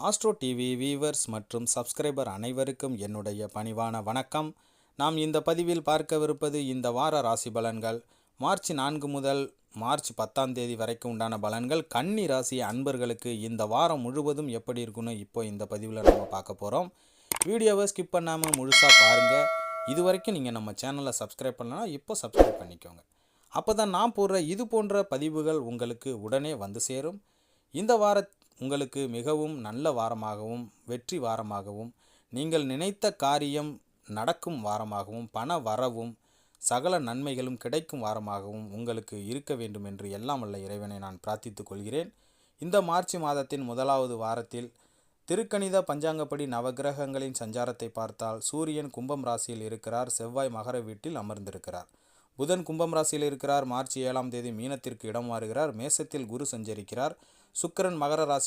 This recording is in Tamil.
ஆஸ்ட்ரோ டிவி வீவர்ஸ் மற்றும் சப்ஸ்கிரைபர் அனைவருக்கும் என்னுடைய பணிவான வணக்கம். நாம் இந்த பதிவில் பார்க்கவிருப்பது இந்த வார ராசி பலன்கள். மார்ச் 4 முதல் மார்ச் 10ஆம் தேதி வரைக்கும் உண்டான பலன்கள். கன்னி ராசி அன்பர்களுக்கு இந்த வாரம் முழுவதும் எப்படி இருக்குன்னு இப்போ இந்த பதிவில் நம்ம பார்க்க போகிறோம். வீடியோவை ஸ்கிப் பண்ணாமல் முழுசாக பாருங்கள். இது வரைக்கும் நீங்கள் நம்ம சேனலை சப்ஸ்கிரைப் பண்ணலாம், இப்போ சப்ஸ்கிரைப் பண்ணிக்கோங்க. அப்போ தான் நான் போடுற இது போன்ற பதிவுகள் உங்களுக்கு உடனே வந்து சேரும். இந்த வார உங்களுக்கு மிகவும் நல்ல வாரமாகவும் வெற்றி வாரமாகவும் நீங்கள் நினைத்த காரியம் நடக்கும் வாரமாகவும் பண வரவும் சகல நன்மைகளும் கிடைக்கும் வாரமாகவும் உங்களுக்கு இருக்க வேண்டும் என்று எல்லாம் வல்ல இறைவனை நான் பிரார்த்தித்துக் கொள்கிறேன். இந்த மார்ச் மாதத்தின் முதலாவது வாரத்தில் திருக்கணித பஞ்சாங்கப்படி நவகிரகங்களின் சஞ்சாரத்தை பார்த்தால் சூரியன் கும்பம் ராசியில் இருக்கிறார், செவ்வாய் மகர வீட்டில் அமர்ந்திருக்கிறார், புதன் கும்பம் ராசியில் இருக்கிறார், மார்ச் 7ஆம் தேதி மீனத்திற்கு இடம் மாறுகிறார், மேசத்தில் குரு சஞ்சரிக்கிறார், சுக்கிரன் மகர ராசி